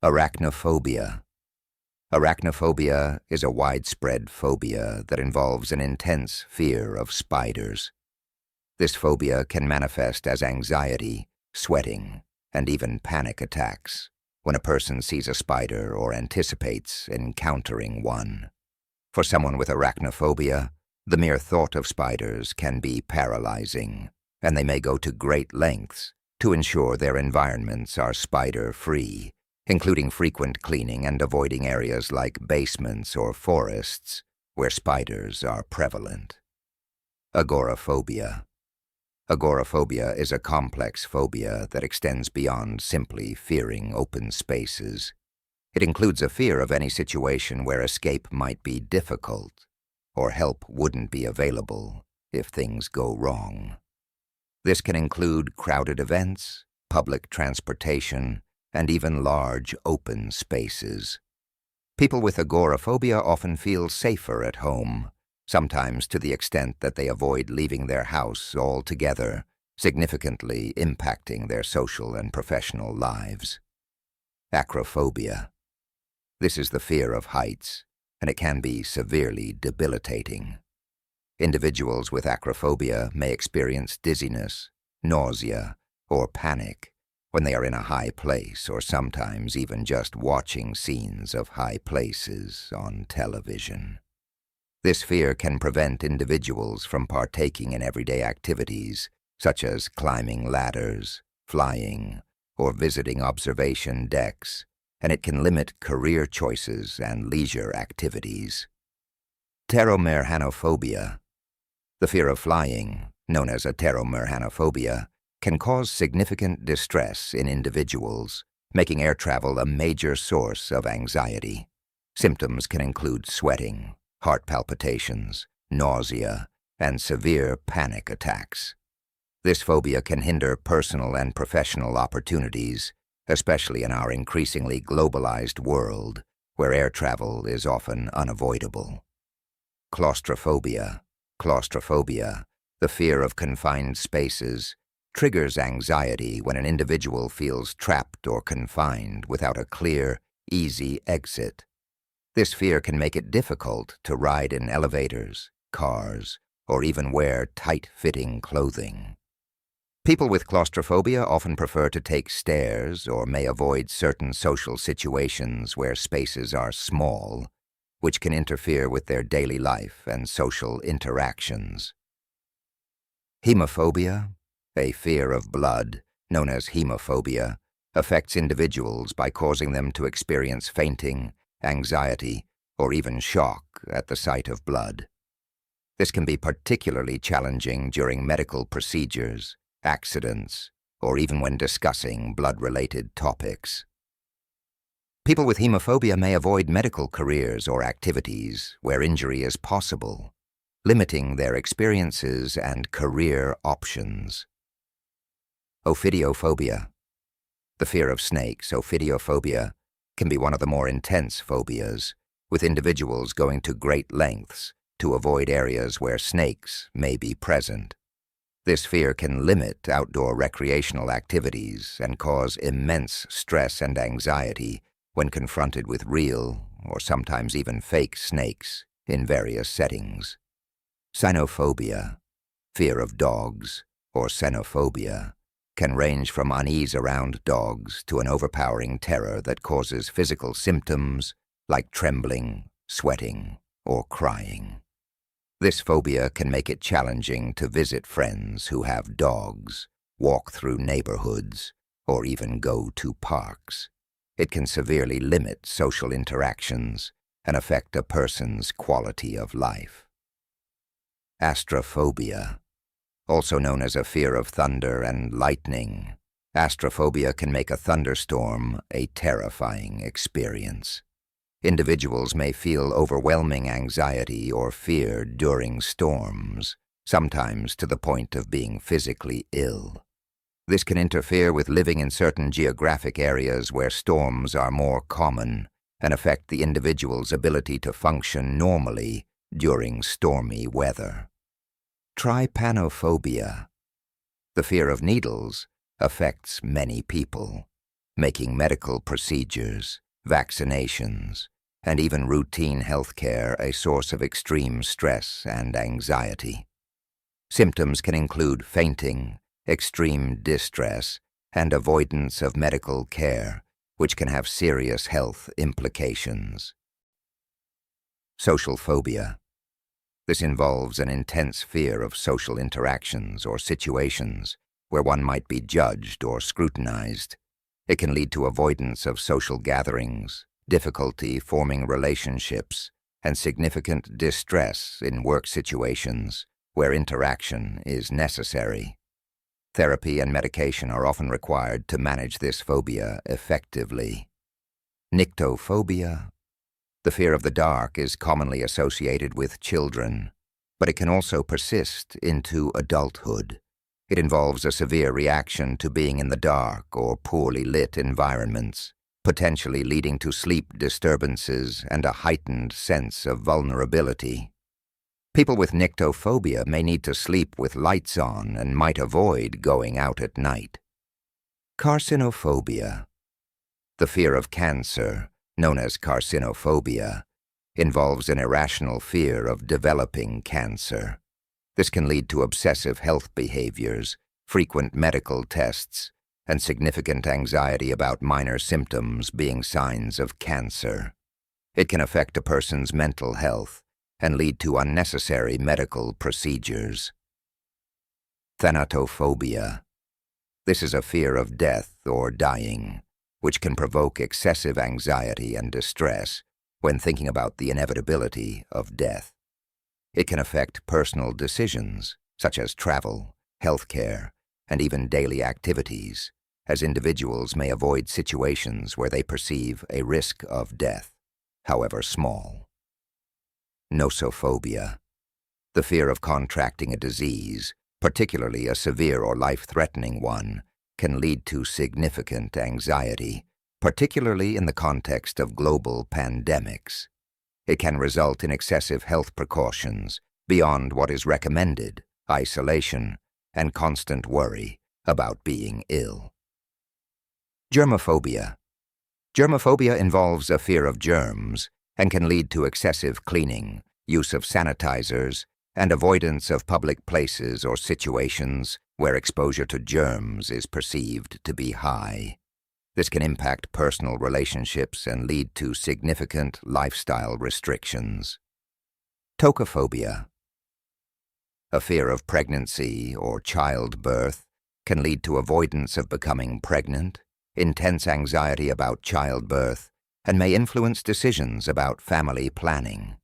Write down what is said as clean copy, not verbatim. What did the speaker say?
Arachnophobia. Arachnophobia is a widespread phobia that involves an intense fear of spiders. This phobia can manifest as anxiety, sweating, and even panic attacks when a person sees a spider or anticipates encountering one. For someone with arachnophobia, the mere thought of spiders can be paralyzing, and they may go to great lengths to ensure their environments are spider-free, including frequent cleaning and avoiding areas like basements or forests where spiders are prevalent. Agoraphobia. Agoraphobia is a complex phobia that extends beyond simply fearing open spaces. It includes a fear of any situation where escape might be difficult or help wouldn't be available if things go wrong. This can include crowded events, public transportation, and even large open spaces. People with agoraphobia often feel safer at home, sometimes to the extent that they avoid leaving their house altogether, significantly impacting their social and professional lives. Acrophobia. This is the fear of heights, and it can be severely debilitating. Individuals with acrophobia may experience dizziness, nausea, or panic when they are in a high place or sometimes even just watching scenes of high places on television. This fear can prevent individuals from partaking in everyday activities such as climbing ladders, flying, or visiting observation decks, and it can limit career choices and leisure activities. Pteromerhanophobia. The fear of flying, known as pteromerhanophobia, can cause significant distress in individuals, making air travel a major source of anxiety. Symptoms can include sweating, heart palpitations, nausea, and severe panic attacks. This phobia can hinder personal and professional opportunities, especially in our increasingly globalized world, where air travel is often unavoidable. Claustrophobia. Claustrophobia, the fear of confined spaces, triggers anxiety when an individual feels trapped or confined without a clear, easy exit. This fear can make it difficult to ride in elevators, cars, or even wear tight-fitting clothing. People with claustrophobia often prefer to take stairs or may avoid certain social situations where spaces are small, which can interfere with their daily life and social interactions. Hemophobia, a fear of blood, known as hemophobia, affects individuals by causing them to experience fainting, anxiety, or even shock at the sight of blood. This can be particularly challenging during medical procedures, accidents, or even when discussing blood-related topics. People with hemophobia may avoid medical careers or activities where injury is possible, limiting their experiences and career options. Ophidiophobia. The fear of snakes, ophidiophobia, can be one of the more intense phobias, with individuals going to great lengths to avoid areas where snakes may be present. This fear can limit outdoor recreational activities and cause immense stress and anxiety when confronted with real, or sometimes even fake, snakes in various settings. Cynophobia, fear of dogs, or xenophobia, can range from unease around dogs to an overpowering terror that causes physical symptoms like trembling, sweating, or crying. This phobia can make it challenging to visit friends who have dogs, walk through neighborhoods, or even go to parks. It can severely limit social interactions and affect a person's quality of life. Astrophobia. Also known as a fear of thunder and lightning, astrophobia can make a thunderstorm a terrifying experience. Individuals may feel overwhelming anxiety or fear during storms, sometimes to the point of being physically ill. This can interfere with living in certain geographic areas where storms are more common and affect the individual's ability to function normally during stormy weather. Trypanophobia. The fear of needles affects many people. making medical procedures, vaccinations, and even routine health care a source of extreme stress and anxiety. Symptoms can include fainting, extreme distress, and avoidance of medical care, which can have serious health implications. Social phobia. This involves an intense fear of social interactions or situations where one might be judged or scrutinized. It can lead to avoidance of social gatherings, difficulty forming relationships, and significant distress in work situations where interaction is necessary. Therapy and medication are often required to manage this phobia effectively. Nyctophobia. The fear of the dark is commonly associated with children, but it can also persist into adulthood. It involves a severe reaction to being in the dark or poorly lit environments, potentially leading to sleep disturbances and a heightened sense of vulnerability. People with nyctophobia may need to sleep with lights on and might avoid going out at night. Carcinophobia. The fear of cancer, known as carcinophobia, involves an irrational fear of developing cancer. This can lead to obsessive health behaviors, frequent medical tests, and significant anxiety about minor symptoms being signs of cancer. It can affect a person's mental health and lead to unnecessary medical procedures. Thanatophobia. This is a fear of death or dying, which can provoke excessive anxiety and distress when thinking about the inevitability of death. It can affect personal decisions, such as travel, healthcare, and even daily activities, as individuals may avoid situations where they perceive a risk of death, however small. Nosophobia. The fear of contracting a disease, particularly a severe or life-threatening one, can lead to significant anxiety, particularly in the context of global pandemics. It can result in excessive health precautions beyond what is recommended, isolation, and constant worry about being ill. Germophobia. Germophobia involves a fear of germs and can lead to excessive cleaning, use of sanitizers, and avoidance of public places or situations where exposure to germs is perceived to be high. This can impact personal relationships and lead to significant lifestyle restrictions. Tocophobia. A fear of pregnancy or childbirth can lead to avoidance of becoming pregnant, intense anxiety about childbirth, and may influence decisions about family planning.